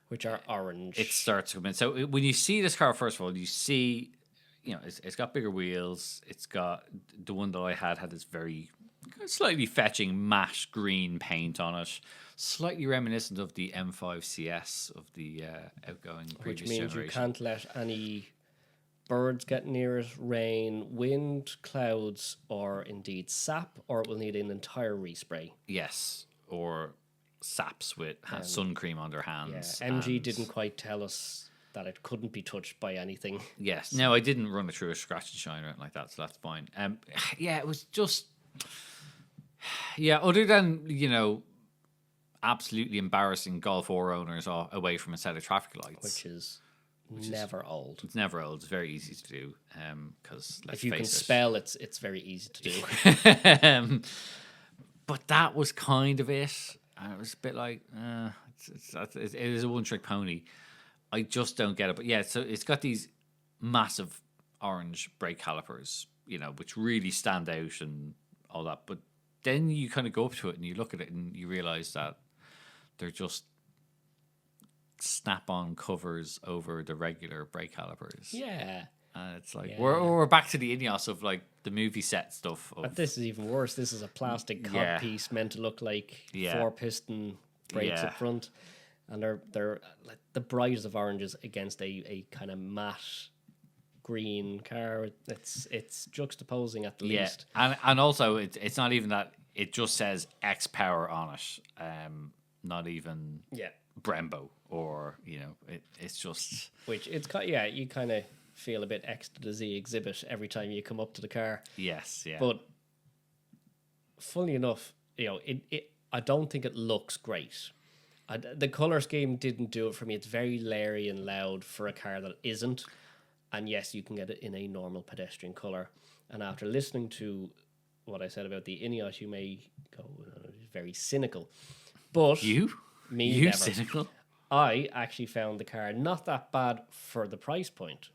Speaker 2: which are orange,
Speaker 1: it starts to come in. So when you see this car, first of all, you see, it's got bigger wheels. It's got, the one that I had this very slightly fetching matte green paint on it, slightly reminiscent of the M5 CS of the outgoing previous
Speaker 2: which means
Speaker 1: generation.
Speaker 2: You can't let any birds get near it, rain, wind, clouds, or indeed sap, or it will need an entire respray.
Speaker 1: Yes, or saps with sun cream on their hands.
Speaker 2: Yeah, MG didn't quite tell us that it couldn't be touched by anything.
Speaker 1: Yes. No, I didn't run it through a scratch and shine or anything like that, so that's fine. It was just, other than, absolutely embarrassing Golf 4 owners away from a set of traffic lights.
Speaker 2: Which is never old.
Speaker 1: It's never old. It's very easy to do. Because
Speaker 2: if you can spell, it's very easy to do.
Speaker 1: But that was kind of it. And it was a bit like, it is a one-trick pony. I just don't get it. But yeah, so it's got these massive orange brake calipers, which really stand out and all that. But then you kind of go up to it and you look at it and you realize that they're just snap-on covers over the regular brake calipers.
Speaker 2: Yeah.
Speaker 1: And it's like, we're back to the Ineos of like the movie set stuff.
Speaker 2: But this is even worse. This is a plastic cod piece meant to look like 4-piston brakes up front. And they're like the brightest of oranges against a kind of matte green car. It's juxtaposing at the
Speaker 1: Yeah,
Speaker 2: least.
Speaker 1: and also it's not even that, it just says XPower on it, not even
Speaker 2: Yeah,
Speaker 1: Brembo, or it's just
Speaker 2: which you kind of feel a bit X to the Z exhibit every time you come up to the car.
Speaker 1: yes, yeah,
Speaker 2: But funnily enough, I don't think it looks great. The color scheme didn't do it for me. It's very leery and loud for a car that isn't. And yes, you can get it in a normal pedestrian color. And after listening to what I said about the Ineos, you may go very cynical. But
Speaker 1: you
Speaker 2: never.
Speaker 1: cynical.
Speaker 2: I actually found the car not that bad for the price point.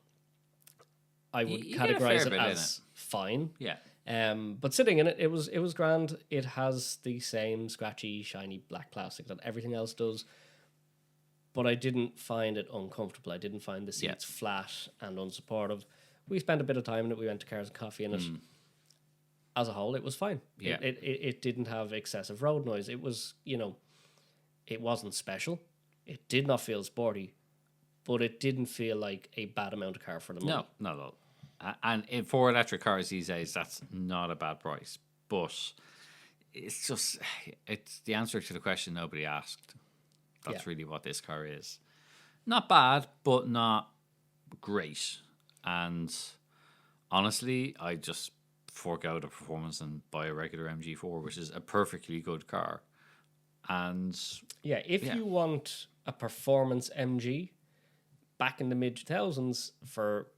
Speaker 2: I would
Speaker 1: You get a
Speaker 2: categorize
Speaker 1: fair
Speaker 2: it
Speaker 1: bit in
Speaker 2: as fine.
Speaker 1: Yeah,
Speaker 2: But sitting in it, it was grand. It has the same scratchy, shiny black plastic that everything else does. But I didn't find it uncomfortable. I didn't find the seats flat and unsupportive. We spent a bit of time in it. We went to Cars and Coffee in it. As a whole, it was fine.
Speaker 1: Yeah.
Speaker 2: It didn't have excessive road noise. It was, it wasn't special. It did not feel sporty, but it didn't feel like a bad amount of car for the money.
Speaker 1: no, not at all. And for electric cars these days, that's not a bad price. But it's the answer to the question nobody asked. That's really what this car is. Not bad, but not great. And honestly, I just forego the performance and buy a regular MG4, which is a perfectly good car. And
Speaker 2: if you want a performance MG back in the mid 2000s for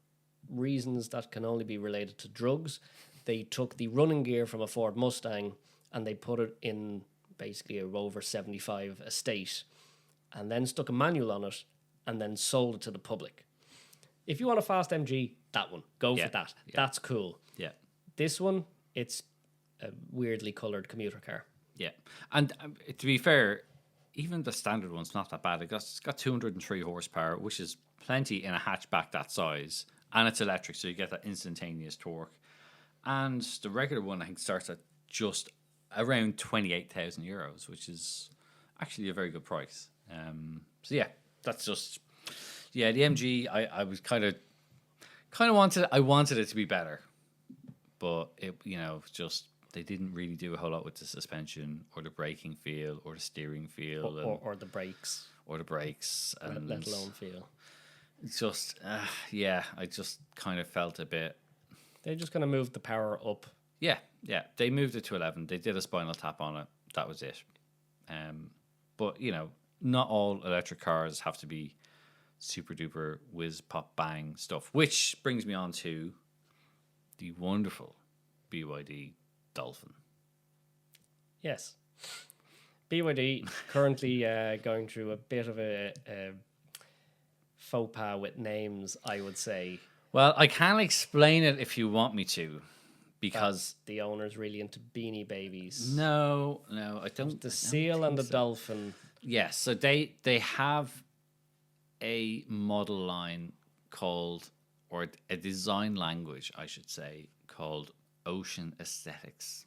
Speaker 2: reasons that can only be related to drugs, they took the running gear from a Ford Mustang and they put it in basically a Rover 75 estate, and then stuck a manual on it and then sold it to the public. If you want a fast MG, that one, go for that. Yeah. That's cool.
Speaker 1: Yeah.
Speaker 2: This one, it's a weirdly coloured commuter car.
Speaker 1: Yeah. And to be fair, even the standard one's not that bad. It's got 203 horsepower, which is plenty in a hatchback that size. And it's electric, so you get that instantaneous torque. And the regular one, I think, starts at just around 28,000 euros, which is actually a very good price. So yeah, that's just the MG. I was kind of wanted it to be better, but it just they didn't really do a whole lot with the suspension or the braking feel or the steering feel
Speaker 2: or the brakes
Speaker 1: and
Speaker 2: let alone feel.
Speaker 1: It's just I just kind of felt a bit.
Speaker 2: They just kind of moved the power up.
Speaker 1: Yeah, they moved it to 11. They did a spinal tap on it. That was it. But not all electric cars have to be super duper whiz pop bang stuff, which brings me on to the wonderful BYD Dolphin.
Speaker 2: Yes, BYD currently going through a bit of a faux pas with names, I would say.
Speaker 1: Well, I can explain it if you want me to, because
Speaker 2: the owner's really into Beanie Babies.
Speaker 1: No, I don't.
Speaker 2: The seal and the dolphin.
Speaker 1: Yes, so they have a model line called, or a design language, I should say, called Ocean Aesthetics.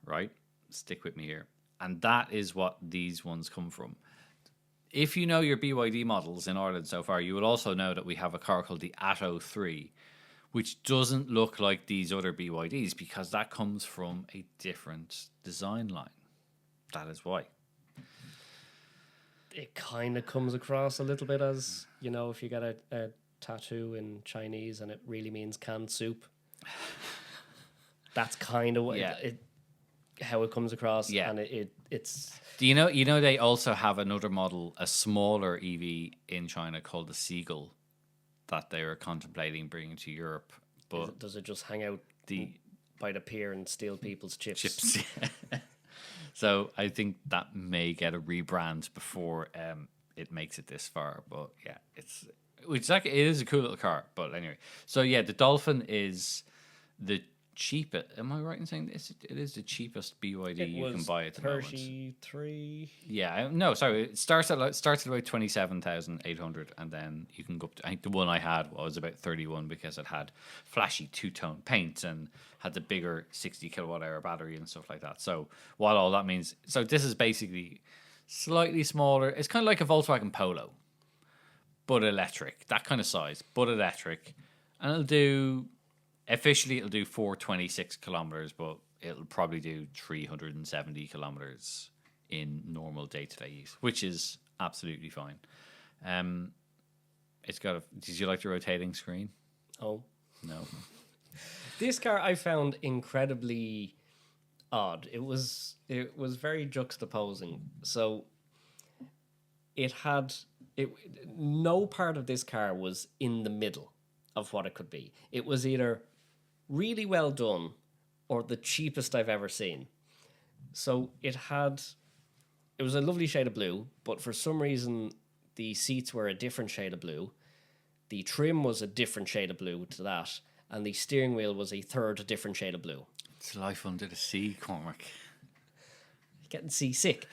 Speaker 1: Right? Stick with me here. And that is what these ones come from. If you know your BYD models in Ireland so far, you will also know that we have a car called the Atto 3, which doesn't look like these other BYDs because that comes from a different design line. That is why.
Speaker 2: It kind of comes across a little bit as, if you got a tattoo in Chinese and it really means canned soup. That's kind of what how it comes across. Yeah. And it's...
Speaker 1: Do you know they also have another model, a smaller EV in China called the Seagull, that they are contemplating bringing to Europe. But
Speaker 2: does it just hang out by the pier and steal people's chips?
Speaker 1: So I think that may get a rebrand before it makes it this far. But yeah, it is a cool little car. But anyway, so yeah, the Dolphin is the cheapest. Am I right in saying this? It is the cheapest BYD you can buy at the moment.
Speaker 2: 33.
Speaker 1: Yeah, no, sorry. It starts at about 27,800, and then you can go up to. I think the one I had was about 31 because it had flashy two-tone paint and had the bigger 60 kilowatt hour battery and stuff like that. So what all that means, so this is basically slightly smaller. It's kind of like a Volkswagen Polo, but electric. That kind of size, but electric. And it'll do 426 kilometers, but it'll probably do 370 kilometers in normal day-to-day use, which is absolutely fine. It's got did you like the rotating screen?
Speaker 2: Oh.
Speaker 1: No.
Speaker 2: This car I found incredibly odd. It was very juxtaposing. So no part of this car was in the middle of what it could be. It was either really well done or the cheapest I've ever seen. So it was a lovely shade of blue, but for some reason the seats were a different shade of blue. The trim was a different shade of blue to that, and the steering wheel was a third different shade of blue.
Speaker 1: It's life under the sea, Cormac.
Speaker 2: Getting seasick.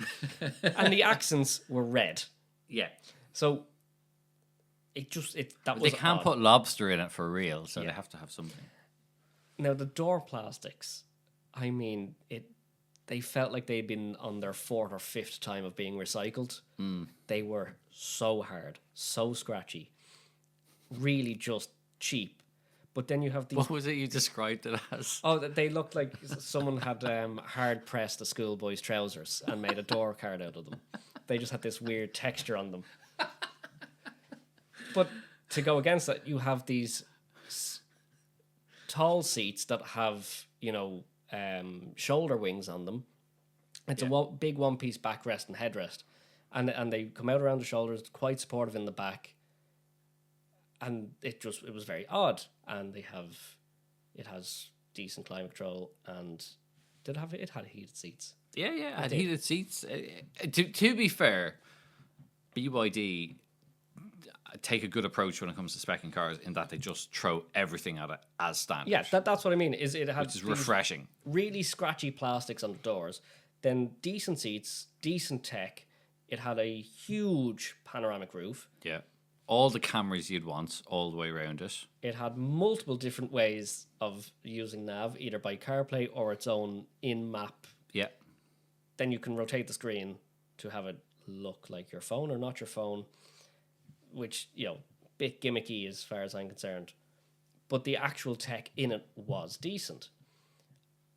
Speaker 2: And the accents were red.
Speaker 1: Yeah.
Speaker 2: So that was
Speaker 1: They can't
Speaker 2: odd.
Speaker 1: put lobster in it for real, so
Speaker 2: Yeah.
Speaker 1: they have to have something.
Speaker 2: Now the door plastics, I mean, they felt like they'd been on their fourth or fifth time of being recycled. They were so hard, so scratchy, really just cheap. But then you have these.
Speaker 1: What was it you described it as?
Speaker 2: Oh, they looked like someone had hard pressed a schoolboy's trousers and made a door card out of them. They just had this weird texture on them. But to go against that, you have these tall seats that have, shoulder wings on them. It's a big one-piece backrest and headrest. And they come out around the shoulders, quite supportive in the back. And it was very odd. And it has decent climate control, and it had heated seats.
Speaker 1: Yeah, it had heated seats. To be fair, BYD take a good approach when it comes to speccing cars in that they just throw everything at it as standard.
Speaker 2: Yeah, that's what I mean. Which
Speaker 1: is refreshing.
Speaker 2: Really scratchy plastics on the doors, then decent seats, decent tech. It had a huge panoramic roof.
Speaker 1: Yeah. All the cameras you'd want all the way around it.
Speaker 2: It had multiple different ways of using nav, either by CarPlay or its own in-map.
Speaker 1: Yeah.
Speaker 2: Then you can rotate the screen to have it look like your phone or not your phone, which, bit gimmicky as far as I'm concerned. But the actual tech in it was decent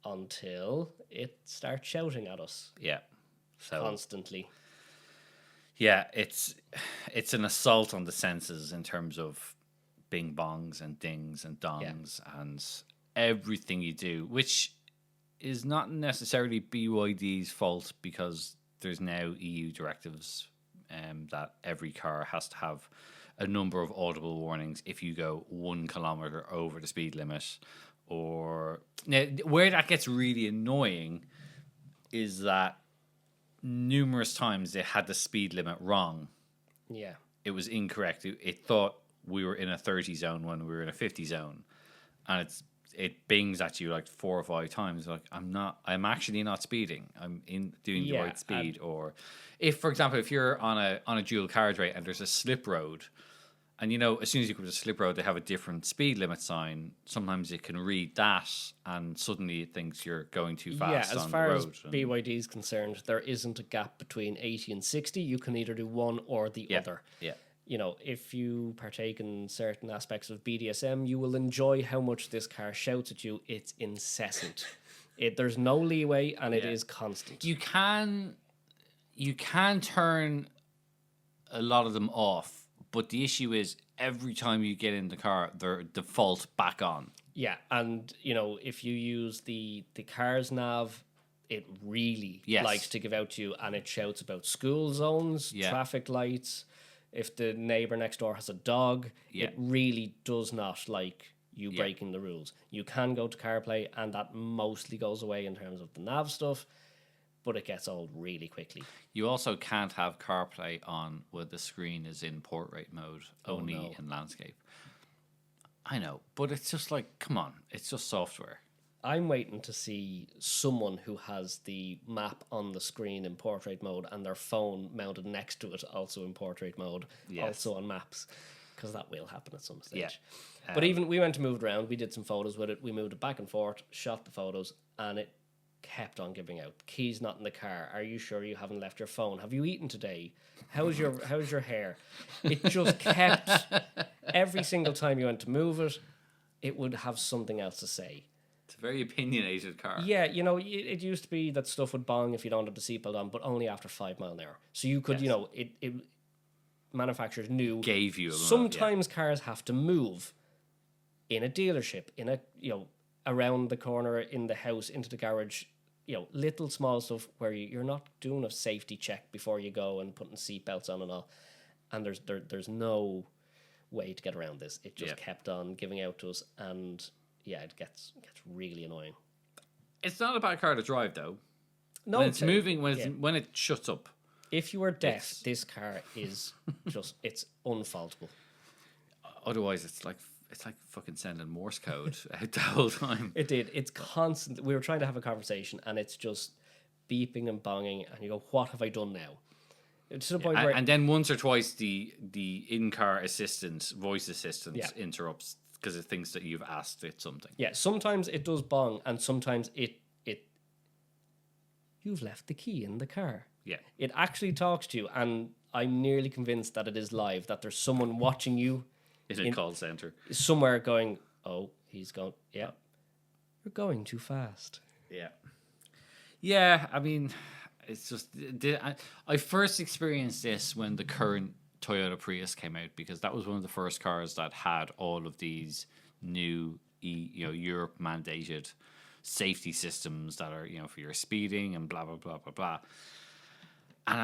Speaker 2: until it starts shouting at us.
Speaker 1: Yeah. So
Speaker 2: constantly.
Speaker 1: Yeah, it's an assault on the senses in terms of bing bongs and dings and dongs and everything you do, which is not necessarily BYD's fault because there's now EU directives that every car has to have a number of audible warnings if you go 1 kilometer over the speed limit. Or now, where that gets really annoying is that numerous times they had the speed limit wrong.
Speaker 2: Yeah.
Speaker 1: It was incorrect. It thought we were in a 30 zone when we were in a 50 zone. And it bings at you like 4 or 5 times. Like, I'm actually not speeding. I'm doing the right speed. Or if, for example, if you're on a dual carriageway and there's a slip road, and as soon as you come to a slip road, they have a different speed limit sign. Sometimes it can read that, and suddenly it thinks you're going too fast.
Speaker 2: Yeah, as far as BYD is concerned, there isn't a gap between 80 and 60. You can either do one or the other.
Speaker 1: Yeah.
Speaker 2: If you partake in certain aspects of BDSM, you will enjoy how much this car shouts at you. It's incessant. There's no leeway, and it is constant.
Speaker 1: You can turn a lot of them off. But the issue is every time you get in the car, they're default back on.
Speaker 2: Yeah, and if you use the car's nav, it really likes to give out to you, and it shouts about school zones, traffic lights. If the neighbor next door has a dog, it really does not like you breaking the rules. You can go to CarPlay, and that mostly goes away in terms of the nav stuff, but it gets old really quickly.
Speaker 1: You also can't have CarPlay on where the screen is in portrait mode, only in landscape. I know, but it's just like, come on, it's just software.
Speaker 2: I'm waiting to see someone who has the map on the screen in portrait mode and their phone mounted next to it also in portrait mode, also on maps, because that will happen at some stage. Yeah. But even we went to move it around, we did some photos with it, we moved it back and forth, shot the photos, and kept on giving out. Keys not in the car. Are you sure you haven't left your phone? Have you eaten today? How's your hair? It just kept every single time you went to move it, it would have something else to say.
Speaker 1: It's a very opinionated car.
Speaker 2: Yeah, you know, it used to be that stuff would bong if you don't have the seatbelt on, but only after 5 mile an hour. So you could,
Speaker 1: Yes.
Speaker 2: you know, it manufacturers knew
Speaker 1: Gave you a lot,
Speaker 2: sometimes cars have to move in a dealership, in a, you know, around the corner, in the house, into the garage, you know, little small stuff where you're not doing a safety check before you go and putting seatbelts on and all. And there's no way to get around this. It just kept on giving out to us, and yeah, it gets really annoying.
Speaker 1: It's not a bad car to drive though.
Speaker 2: No,
Speaker 1: When it's moving, when it shuts up.
Speaker 2: If you are deaf, this car is just, it's unfaultable.
Speaker 1: Otherwise, it's like fucking sending Morse code out the whole time.
Speaker 2: It did. It's constant. We were trying to have a conversation, and it's just beeping and bonging, and you go, "What have I done now?" It's to the point where,
Speaker 1: And then once or twice, the in-car voice assistant interrupts because it thinks that you've asked it something.
Speaker 2: yeah, sometimes it does bong, and sometimes it you've left the key in the car.
Speaker 1: Yeah.
Speaker 2: It actually talks to you, and I'm nearly convinced that it is live, that there's someone watching you
Speaker 1: In a call center.
Speaker 2: somewhere going, "Oh, he's going, yeah, you're going too fast."
Speaker 1: Yeah. Yeah, I mean, it's just... I first experienced this when the current Toyota Prius came out, because that was one of the first cars that had all of these new, Europe mandated safety systems that are, for your speeding and blah, blah, blah, blah, blah. And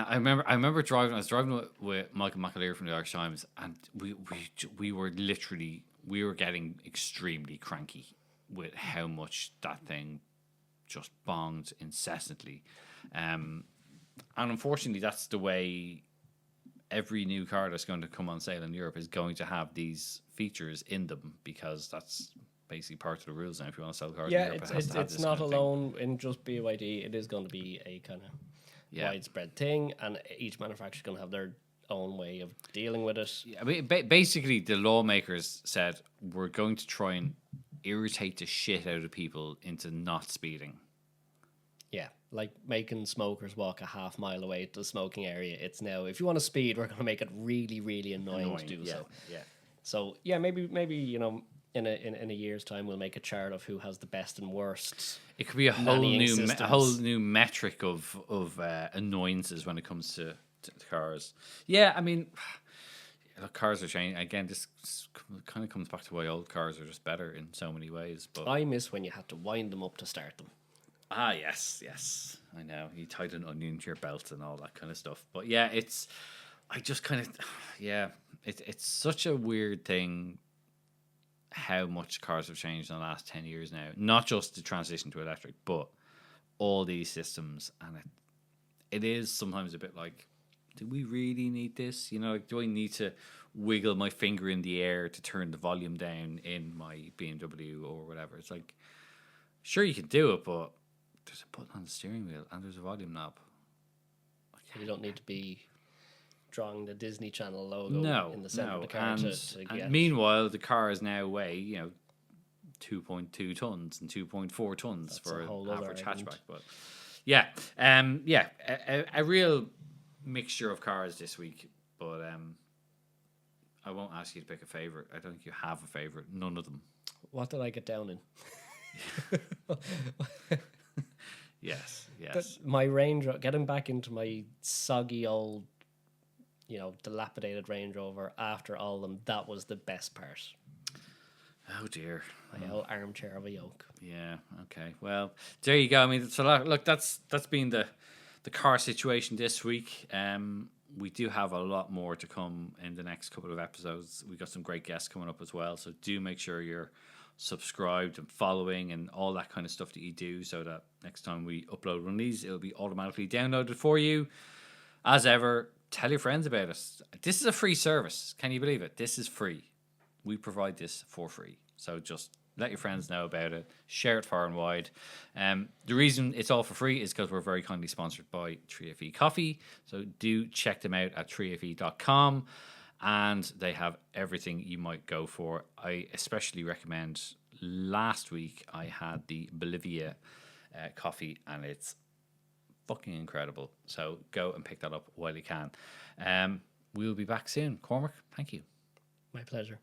Speaker 1: I remember driving. I was driving with Michael McAleer from the Irish Times, and we were getting extremely cranky with how much that thing just bonged incessantly, and unfortunately, that's the way every new car that's going to come on sale in Europe is going to have these features in them, because that's basically part of the rules now. If you want to sell cars in Europe, it has to have
Speaker 2: it's
Speaker 1: this
Speaker 2: not
Speaker 1: kind of thing.
Speaker 2: alone in just BYD. It is going to be a kind of widespread thing, and each manufacturer is going to have their own way of dealing with it.
Speaker 1: Yeah, I mean, basically, the lawmakers said we're going to try and irritate the shit out of people into not speeding.
Speaker 2: Yeah, like making smokers walk a half mile away to the smoking area. It's now, if you want to speed, we're going to make it really, really annoying to do so.
Speaker 1: Yeah.
Speaker 2: So yeah, maybe in a year's time we'll make a chart of who has the best and worst.
Speaker 1: It could be a whole
Speaker 2: nannying
Speaker 1: new metric of annoyances when it comes to cars. Yeah, I mean, look, cars are changing again. This kind of comes back to why old cars are just better in so many ways. But
Speaker 2: I miss when you had to wind them up to start them.
Speaker 1: Yes, I know. You tied an onion to your belt and all that kind of stuff. But yeah, it's such a weird thing how much cars have changed in the last 10 years now. Not just the transition to electric, but all these systems. And it is sometimes a bit like, do we really need this? Do I need to wiggle my finger in the air to turn the volume down in my BMW or whatever? It's like, sure, you can do it, but there's a button on the steering wheel and there's a volume knob.
Speaker 2: You don't need to be drawing the Disney Channel logo in the center of the car to get.
Speaker 1: Meanwhile, the cars now weigh 2.2 tons and 2.4 tons for an average hatchback. But a real mixture of cars this week. But I won't ask you to pick a favorite. I don't think you have a favorite. None of them.
Speaker 2: What did I get down in?
Speaker 1: Yes.
Speaker 2: My Range Rover, getting back into my soggy old, dilapidated Range Rover after all of them, that was the best part.
Speaker 1: Oh dear.
Speaker 2: My old armchair of a yoke.
Speaker 1: Yeah. Okay. Well, there you go. I mean, so look, that's been the car situation this week. We do have a lot more to come in the next couple of episodes. We've got some great guests coming up as well. So do make sure you're subscribed and following and all that kind of stuff that you do, so that next time we upload one of these, it'll be automatically downloaded for you. As ever, tell your friends about us. This is a free service. Can you believe it? This is free. We provide this for free. So just let your friends know about it. Share it far and wide. The reason it's all for free is because we're very kindly sponsored by 3FE Coffee. So do check them out at 3fe.com. And they have everything you might go for. I especially recommend, last week I had the Bolivia coffee, and it's fucking incredible. So go and pick that up while you can. We'll be back soon. Cormac, thank you.
Speaker 2: My pleasure.